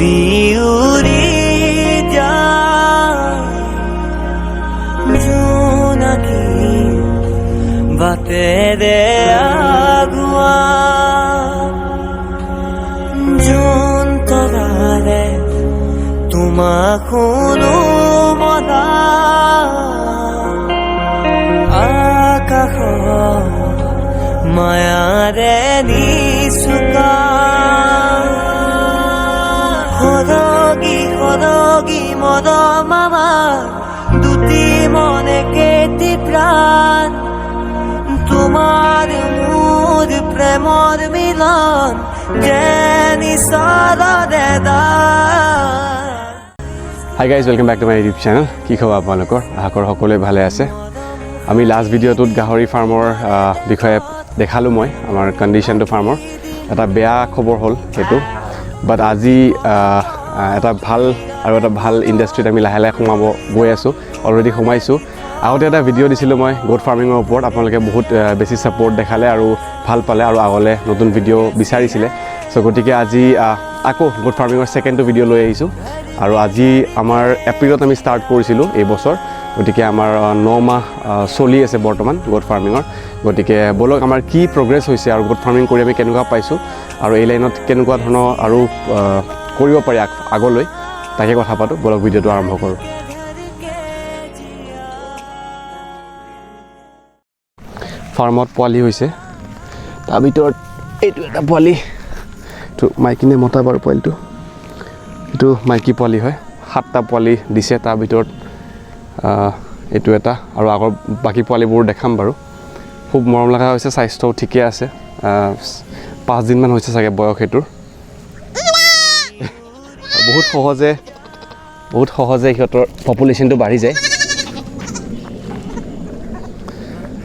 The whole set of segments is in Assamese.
উৰি উৰি যায় জোনাকী বাটেৰে আগুৱা জোন তৰাৰে তোমাক শুনো মনা আকাশৰ মায়াৰে নিচুকা সৰগী সৰগী মৰম আমাৰ দুটি মনে কেটি প্ৰাণ তোমাৰ মোৰ প্ৰেমৰ মিলন যেনি চালৰে hi guys welcome back to my YouTube channel কি খবৰ আপোনালোকৰ আশা কৰোঁ সকলোৱে ভালে আছে আমি লাষ্ট ভিডিঅ'টোত গাহৰি ফাৰ্মৰ বিষয়ে দেখালোঁ মই আমাৰ কণ্ডিশ্যনটো ফাৰ্মৰ এটা বেয়া খবৰ হ'ল সেইটো বাট আজি এটা ভাল আৰু এটা ভাল ইণ্ডাষ্ট্ৰীত আমি লাহে লাহে সোমাব গৈ আছোঁ অলৰেডি সোমাইছোঁ আগতে এটা ভিডিঅ' দিছিলোঁ মই গোট ফাৰ্মিঙৰ ওপৰত আপোনালোকে বহুত বেছি ছাপৰ্ট দেখালে আৰু ভাল পালে আৰু আগলৈ নতুন ভিডিঅ' বিচাৰিছিলে চ' গতিকে আজি আকৌ গোট ফাৰ্মিঙৰ ছেকেণ্ডটো ভিডিঅ' লৈ আহিছোঁ আৰু আজি আমাৰ এপ্ৰিলত আমি ষ্টাৰ্ট কৰিছিলোঁ এই বছৰ গতিকে আমাৰ 9 মাহ চলি আছে বৰ্তমান গোট ফাৰ্মিঙৰ গতিকে বলক আমাৰ কি প্ৰগ্ৰেছ হৈছে আৰু গোট ফাৰ্মিং কৰি আমি কেনেকুৱা পাইছোঁ আৰু এই লাইনত কেনেকুৱা ধৰণৰ আৰু কৰিব পাৰি আগলৈ তাকে কথা পাতোঁ বলক ভিডিঅ'টো আৰম্ভ কৰোঁ ফাৰ্মত পোৱালি হৈছে তাৰ ভিতৰত এইটো এটা পোৱালি এইটো মাইকী নে মতা বাৰু পোৱালিটো এইটো মাইকী পোৱালি হয় 7টা পোৱালি দিছে তাৰ ভিতৰত এইটো এটা আৰু আগৰ বাকী পোৱালিবোৰ দেখাম বাৰু খুব মৰম লগা হৈছে স্বাস্থ্যও ঠিকে আছে 5 দিনমান হৈছে চাগে বয়স এইটোৰ বহুত সহজে সিহঁতৰ পপুলেশ্যনটো বাঢ়ি যায়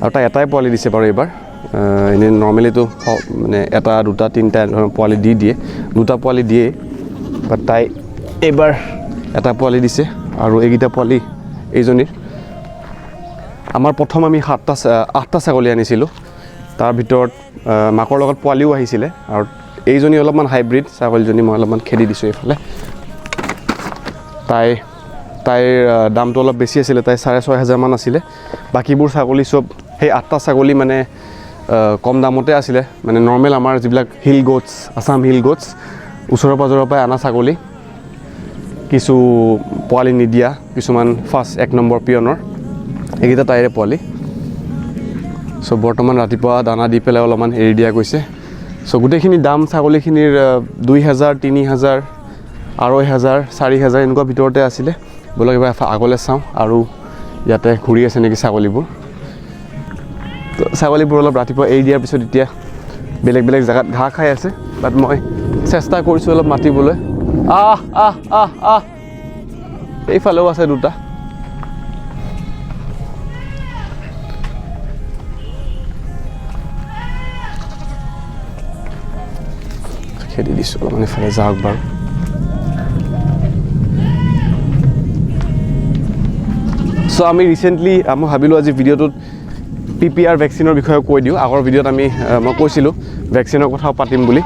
আৰু তাই এটাই পোৱালি দিছে বাৰু এইবাৰ এনেই নৰ্মেলিতো মানে এটা দুটা তিনিটা ধৰণৰ পোৱালি দিয়ে দুটা পোৱালি দিয়ে বাট তাই এইবাৰ এটা পোৱালি দিছে আৰু এইকেইটা পোৱালি এইজনীৰ আমাৰ প্ৰথম আমি 8টা ছাগলী আনিছিলোঁ তাৰ ভিতৰত মাকৰ লগত পোৱালিও আহিছিলে আৰু এইজনী অলপমান হাইব্ৰিড ছাগলীজনী মই অলপমান খেদি দিছোঁ এইফালে তাইৰ দামটো অলপ বেছি আছিলে তাই 6,500 মান আছিলে বাকীবোৰ ছাগলী চব সেই 8টা ছাগলী মানে কম দামতে আছিলে মানে নৰ্মেল আমাৰ যিবিলাক হিল গোটছ আছাম হিল গোটছ ওচৰৰ পাজৰৰ পৰাই আনা ছাগলী কিছু পোৱালি নিদিয়া কিছুমান ফাৰ্ষ্ট 1 নম্বৰ পিয়নৰ এইকেইটা তাইৰে পোৱালি চ' বৰ্তমান ৰাতিপুৱা দানা দি পেলাই অলপমান এৰি দিয়া গৈছে চ' গোটেইখিনি দাম ছাগলীখিনিৰ 2,000 3,000 2,500 4,000 এনেকুৱা ভিতৰতে আছিলে বলক এবাৰ আগলৈ চাওঁ আৰু ইয়াতে ঘূৰি আছে নেকি ছাগলীবোৰ তো ছাগলীবোৰ অলপ ৰাতিপুৱা এৰি দিয়াৰ পিছত এতিয়া বেলেগ বেলেগ জেগাত ঘাঁহ খাই আছে বাট মই চেষ্টা কৰিছোঁ অলপ মাতিবলৈ এইফালেও আছে দুটা খেদি দিছোঁ অলপমান এইফালে যাওক বাৰু চ' আমি ৰিচেণ্টলি মই ভাবিলোঁ আজি ভিডিঅ'টোত PPR ভেকচিনৰ বিষয়ে কৈ দিওঁ আগৰ ভিডিঅ'ত মই কৈছিলোঁ ভেকচিনৰ কথাও পাতিম বুলি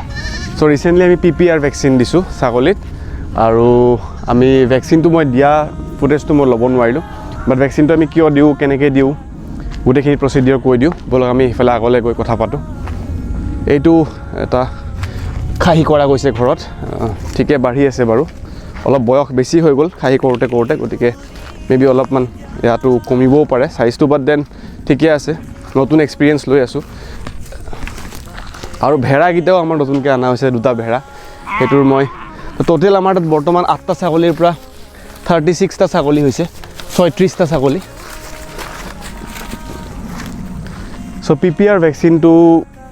চ' ৰিচেণ্টলি আমি PPR ভেকচিন দিছোঁ ছাগলীত আৰু আমি ভেকচিনটো মই দিয়া ফুটেজটো মই ল'ব নোৱাৰিলোঁ বাট ভেকচিনটো আমি কিয় দিওঁ কেনেকৈ দিওঁ গোটেইখিনি প্ৰচিডিঅ'ৰ কৈ দিওঁ বলক আমি সেইফালে আগলৈ গৈ কথা পাতোঁ এইটো এটা খাহী কৰা গৈছে ঘৰত ঠিকে বাঢ়ি আছে বাৰু অলপ বয়স বেছি হৈ গ'ল খাহী কৰোঁতে গতিকে মেবি অলপমান ইয়াতো কমিবও পাৰে চাইজটো বাট দেন ঠিকে আছে নতুন এক্সপিৰিয়েঞ্চ লৈ আছোঁ আৰু ভেড়াকেইটাও আমাৰ নতুনকৈ অনা হৈছে দুটা ভেড়া সেইটোৰ মই টোটেল আমাৰ তাত বৰ্তমান 8টা ছাগলীৰ পৰা 36টা ছাগলী হৈছে 36টা ছাগলী চ' PPR ভেকচিনটো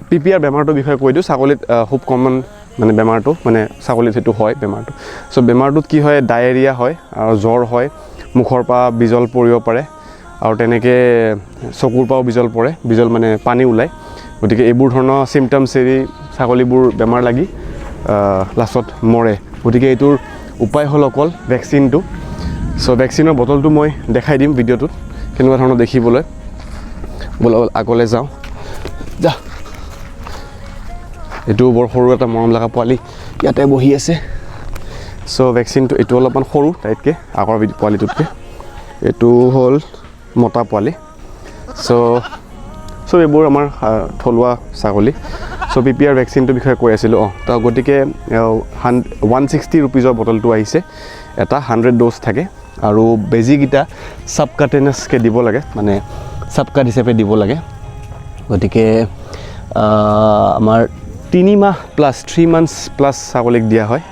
PPR বেমাৰটোৰ বিষয়ে কৈ দিওঁ ছাগলীত খুব কমন মানে বেমাৰটো মানে ছাগলীত সেইটো হয় বেমাৰটো চ' বেমাৰটোত কি হয় ডায়েৰিয়া হয় আৰু জ্বৰ হয় মুখৰ পৰা বিজল পৰিব পাৰে আৰু তেনেকৈ চকুৰ পৰাও বিজল মানে পানী ওলায় গতিকে এইবোৰ ধৰণৰ চিমটমছ এৰি ছাগলীবোৰ বেমাৰ লাগি লাষ্টত মৰে গতিকে এইটোৰ উপায় হ'ল অকল ভেকচিনটো চ' ভেকচিনৰ বটলটো মই দেখাই দিম ভিডিঅ'টোত কেনেকুৱা ধৰণৰ দেখিবলৈ ব'লক আগলৈ যাওঁ যা এইটো বৰ সৰু এটা মৰম লগা পোৱালি ইয়াতে বহি আছে সো ভ্যাকচিনটো এইটো অলপমান সৰু টাইটকে আগৰ পোৱালিটোতকে এইটো হ'ল মতা পোৱালি সো এইবোৰ আমাৰ থলুৱা ছাগলী সো PPR ভ্যাকচিনটোৰ বিষয়ে কৈ আছিলোঁ তো গতিকে 160 ৰুপিজৰ বটলটো আহিছে এটা 100 ড'জ থাকে আৰু বেজিকেইটা সাবকাটেনাছকে দিব লাগে মানে সাবকাট হিচাপে দিব লাগে গতিকে আমাৰ 3 মাহ প্লাছ 3 মান্থছ প্লাছ ছাগলীক দিয়া হয়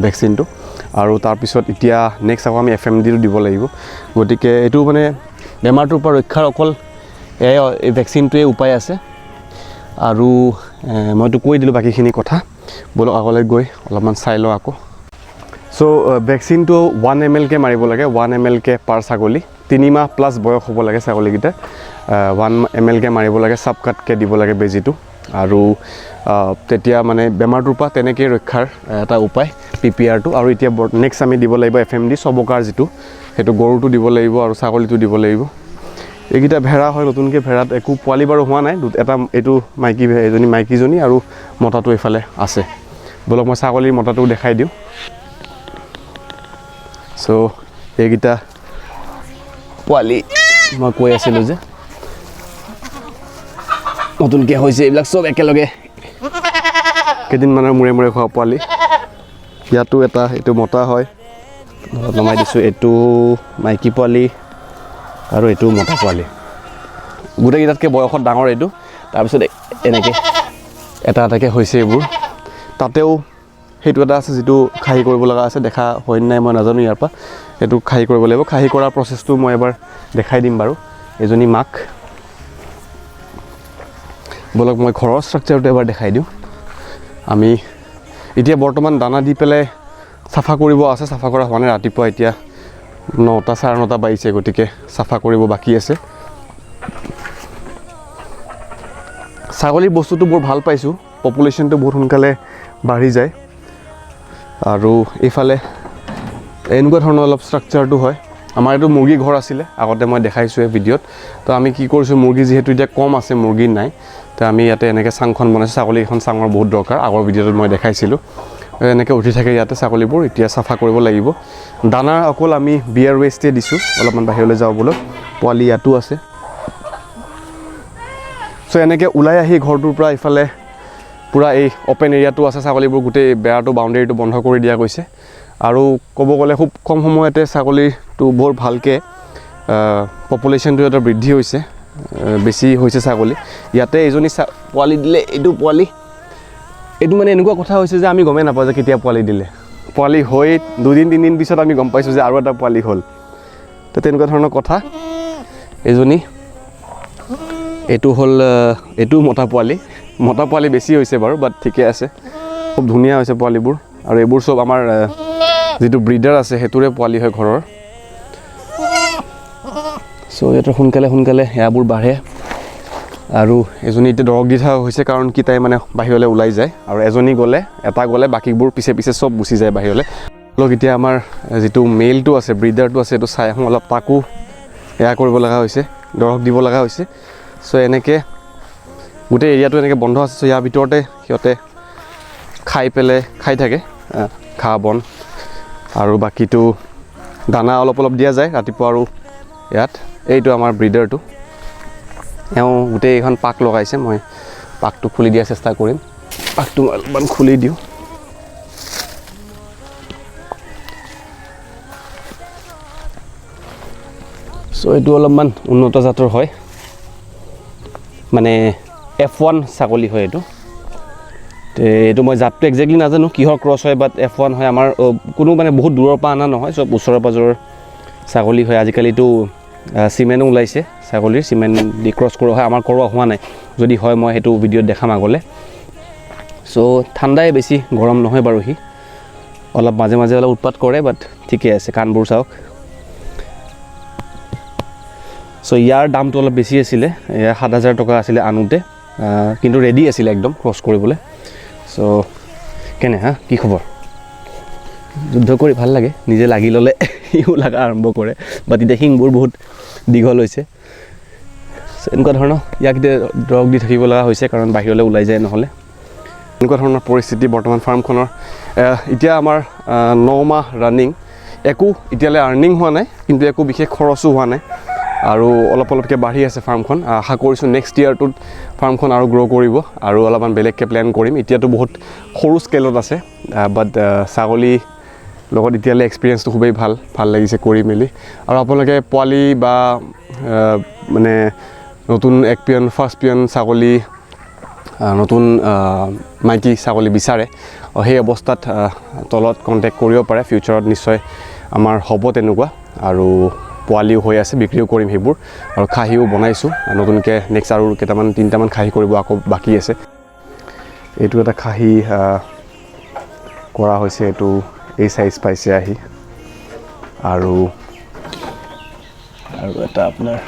ভ্যাকচিনটো আৰু তাৰপিছত এতিয়া নেক্সট আকৌ আমি FMDটো দিব লাগিব গতিকে এইটো মানে বেমাৰটোৰ পৰা ৰক্ষাৰ অকল এই ভ্যাকচিনটোৱে উপায় আছে আৰু মইতো কৈ দিলোঁ বাকীখিনি কথা বলক আগলৈ গৈ অলপমান চাই লওঁ আকৌ সো ভ্যাকচিনটো 1 ml কে মাৰিব লাগে 1 ml কে পাৰ ছাগলী 3 মাহ প্লাছ বয়স হ'ব লাগে ছাগলীকেইটা 1 ml কে মাৰিব লাগে সাবকাটকে দিব লাগে বেজিটো আৰু তেতিয়া মানে বেমাৰটোৰ পৰা তেনেকৈ ৰক্ষাৰ এটা উপায় PPRটো আৰু এতিয়া নেক্সট আমি দিব লাগিব FMD চবকাৰ যিটো সেইটো গৰুটো দিব লাগিব আৰু ছাগলীটো দিব লাগিব এইকেইটা ভেড়া হয় নতুনকৈ ভেড়াত একো পোৱালি বাৰু হোৱা নাই এটা এইটো মাইকী এজনী মাইকীজনী আৰু মতাটো এইফালে আছে বলক মই ছাগলীৰ মতাটো দেখাই দিওঁ সো এইকেইটা পোৱালি মই কৈ আছিলোঁ যে নতুনকৈ হৈছে এইবিলাক চব একেলগে কেইদিনমানৰ মূৰে মূৰে খোৱা পোৱালি ইয়াতো এটা এইটো মতা হয় নমাই দিছোঁ এইটো মাইকী পোৱালি আৰু এইটো মতা পোৱালি গোটেইকেইটাতকৈ বয়সত ডাঙৰ এইটো তাৰপিছত এনেকৈ এটা এটাকৈ হৈছে এইবোৰ তাতেও সেইটো এটা আছে যিটো খাহী কৰিব লগা আছে দেখা হয় নাই মই নাজানো ইয়াৰ পৰা সেইটো খাহী কৰিব লাগিব খাহী কৰাৰ প্ৰচেছটো মই এবাৰ দেখাই দিম বাৰু এজনী মাক বলক মই ঘৰৰ ষ্ট্ৰাকচাৰটো এবাৰ দেখাই দিওঁ আমি এতিয়া বৰ্তমান দানা দি পেলাই চাফা কৰিব আছে চাফা কৰা হোৱা নাই ৰাতিপুৱা এতিয়া 9টা 9:30 বাজিছে গতিকে চাফা কৰিব বাকী আছে ছাগলীৰ বস্তুটো বৰ ভাল পাইছোঁ পপুলেশ্যনটো বহুত সোনকালে বাঢ়ি যায় আৰু এইফালে এনেকুৱা ধৰণৰ অলপ ষ্ট্ৰাকচাৰটো হয় আমাৰ এইটো মুৰ্গী ঘৰ আছিলে আগতে মই দেখাইছোঁ ভিডিঅ'ত তো আমি কি কৰিছোঁ মুৰ্গী যিহেতু এতিয়া কম আছে মুৰ্গী নাই তো আমি ইয়াতে এনেকৈ চাংখন বনাইছোঁ ছাগলী এখন চাঙৰ বহুত দৰকাৰ আগৰ ভিডিঅ'টোত মই দেখাইছিলোঁ এনেকৈ উঠি থাকে ইয়াতে ছাগলীবোৰ এতিয়া চাফা কৰিব লাগিব দানা অকল আমি বিয়াৰ ৱেষ্টে দিছোঁ অলপমান বাহিৰলৈ যাওঁ বোলো পোৱালি ইয়াতো আছে সো এনেকৈ ওলাই আহি ঘৰটোৰ পৰা ইফালে পুৰা এই অপেন এৰিয়াটো আছে ছাগলীবোৰ গোটেই বেৰাটো বাউণ্ডেৰীটো বন্ধ কৰি দিয়া গৈছে আৰু ক'ব গ'লে খুব কম সময়তে ছাগলীটো বৰ ভালকৈ পপুলেশ্যনটো এটা বৃদ্ধি হৈছে বেছি হৈছে ছাগলী ইয়াতে এজনী পোৱালি দিলে এইটো পোৱালি এইটো মানে এনেকুৱা কথা হৈছে যে আমি গমেই নাপাওঁ যে কেতিয়া পোৱালি দিলে পোৱালি হৈ 2 দিন 3 দিন পিছত আমি গম পাইছোঁ যে আৰু এটা পোৱালি হ'ল তো তেনেকুৱা ধৰণৰ কথা এজনী এইটো হ'ল এইটো মতা পোৱালি বেছি হৈছে বাৰু বাট ঠিকে আছে খুব ধুনীয়া হৈছে পোৱালিবোৰ আৰু এইবোৰ চব আমাৰ যিটো ব্ৰিডাৰ আছে সেইটোৰে পোৱালি হয় ঘৰৰ সো ইয়াতে সোনকালে ইয়াবোৰ বাঢ়ে আৰু এজনী এতিয়া দৰগ দি থকা হৈছে কাৰণ কি তাই মানে বাহিৰলৈ ওলাই যায় আৰু এজনী গ'লে এটা গ'লে বাকীবোৰ পিছে চব গুচি যায় বাহিৰলৈ লগ এতিয়া আমাৰ যিটো মেইলটো আছে ব্ৰিডাৰটো আছে এইটো চাই আহোঁ অলপ তাকো এয়া কৰিব লগা হৈছে দৰগ দিব লগা হৈছে সো এনেকৈ গোটেই এৰিয়াটো এনেকৈ বন্ধ আছে সো ইয়াৰ ভিতৰতে সিহঁতে খাই থাকে ঘাঁহ বন আৰু বাকীটো দানা অলপ দিয়া যায় ৰাতিপুৱা আৰু ইয়াত এইটো আমাৰ ব্ৰিডাৰটো এওঁ গোটেই এইখন পাক লগাইছে মই পাকটো খুলি দিয়াৰ চেষ্টা কৰিম পাকটো অলপমান খুলি দিওঁ সো এইটো অলপমান উন্নত জাতৰ হয় মানে F1 ছাগলী হয় এইটো মই জাতটো একজেক্টলি নাজানো কিহৰ ক্ৰছ হয় বাট F1 হয় আমাৰ কোনো মানে বহুত দূৰৰ পৰা অনা নহয় চব ওচৰৰ পাজৰৰ ছাগলী হয় আজিকালিতো চিমেণ্টো ওলাইছে ছাগলীৰ চিমেণ্ট দি ক্ৰছ কৰা হয় আমাৰ কৰোৱা হোৱা নাই যদি হয় মই সেইটো ভিডিঅ'ত দেখাম আগলৈ সো ঠাণ্ডাই বেছি গৰম নহয় বাৰু সি অলপ মাজে অলপ উৎপাত কৰে বাট ঠিকে আছে কাণবোৰ চাওক সো ইয়াৰ দামটো অলপ বেছি আছিলে 7,000 টকা আছিলে আনোতে কিন্তু ৰেডি আছিলে একদম ক্ৰছ কৰিবলৈ সো কেনে কি খবৰ যুদ্ধ কৰি ভাল লাগে নিজে লাগি ল'লে ইও লাগা আৰম্ভ কৰে বাট এতিয়া শিংবোৰ বহুত দীঘল হৈছে এনেকুৱা ধৰণৰ ইয়াক দৰগ দি থাকিব লগা হৈছে কাৰণ বাহিৰলৈ ওলাই যায় নহ'লে এনেকুৱা ধৰণৰ পৰিস্থিতি বৰ্তমান ফাৰ্মখনৰ এতিয়া আমাৰ 9 মাহ ৰানিং একো এতিয়ালৈ আৰ্নিং হোৱা নাই কিন্তু একো বিশেষ খৰচো হোৱা নাই আৰু অলপকৈ বাঢ়ি আছে ফাৰ্মখন আশা কৰিছোঁ নেক্সট ইয়াৰটোত ফাৰ্মখন আৰু গ্ৰ' কৰিব আৰু অলপমান বেলেগকৈ প্লেন কৰিম এতিয়াতো বহুত সৰু স্কেলত আছে বাট ছাগলী লগত এতিয়ালৈ এক্সপিৰিয়েঞ্চটো খুবেই ভাল লাগিছে কৰি মেলি আৰু আপোনালোকে পোৱালি বা মানে নতুন এক পিয়ন ফাৰ্ষ্ট পিয়ন ছাগলী নতুন মাইকী ছাগলী বিচাৰে সেই অৱস্থাত তলত কণ্টেক্ট কৰিব পাৰে ফিউচাৰত নিশ্চয় আমাৰ হ'ব তেনেকুৱা আৰু পোৱালিও হৈ আছে বিক্ৰীও কৰিম সেইবোৰ আৰু খাহীও বনাইছোঁ নতুনকৈ নেক্সট আৰু কেইটামান 3টামান খাহী কৰিব আকৌ বাকী আছে এইটো এটা খাহী কৰা হৈছে এইটো এই সাইজ পাইছে আহি আৰু এটা আপোনাৰ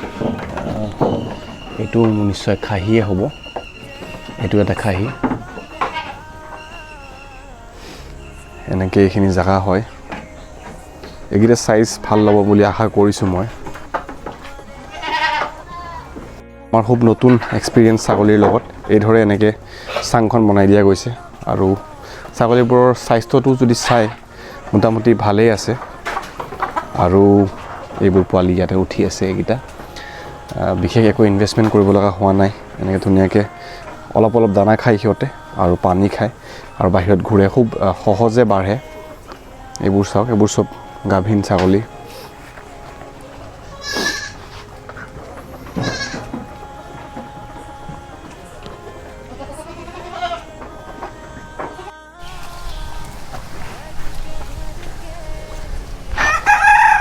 এইটো নিশ্চয় খাহীয়ে হ'ব এইটো এটা খাহী এনেকৈ এইখিনি জাগা হয় এইকেইটা সাইজ ভাল ল'ব বুলি আশা কৰিছোঁ মই আমাৰ খুব নতুন এক্সপিৰিয়েঞ্চ ছাগলীৰ লগত এইদৰে এনেকৈ চাংখন বনাই দিয়া গৈছে আৰু ছাগলীবোৰৰ স্বাস্থ্যটো যদি চাই মোটামুটি ভালেই আছে আৰু এইবোৰ পোৱালি ইয়াতে উঠি আছে এইকেইটা বিশেষ একো ইনভেষ্টমেণ্ট কৰিব লগা হোৱা নাই এনেকৈ ধুনীয়াকৈ অলপ দানা খায় সিহঁতে আৰু পানী খায় আৰু বাহিৰত ঘূৰে খুব সহজে বাঢ়ে এইবোৰ চাওক এইবোৰ চব গাভীন ছাগলী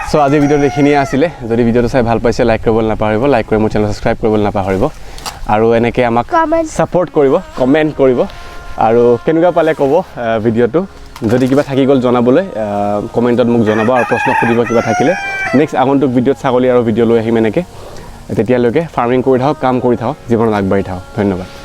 সো আজি ভিডিঅ'টো এইখিনিয়ে আছিলে যদি ভিডিঅ'টো চাই ভাল পাইছে লাইক কৰিবলৈ নাপাহৰিব লাইক কৰি মোৰ চেনেল সাবস্ক্ৰাইব কৰিবলৈ নাপাহৰিব আৰু এনেকৈ আমাক সাপোৰ্ট কৰিব কমেণ্ট কৰিব আৰু কেনেকুৱা পালে ক'ব ভিডিঅ'টো যদি কিবা থাকি গ'ল জনাবলৈ কমেণ্টত মোক জনাব আৰু প্ৰশ্ন সুধিব কিবা থাকিলে নেক্সট আগন্তুক ভিডিঅ'ত ছাগলী আৰু ভিডিঅ' লৈ আহিম এনেকৈ তেতিয়ালৈকে ফাৰ্মিং কৰি থাকক কাম কৰি থাকক জীৱনত আগবাঢ়ি থাকক ধন্যবাদ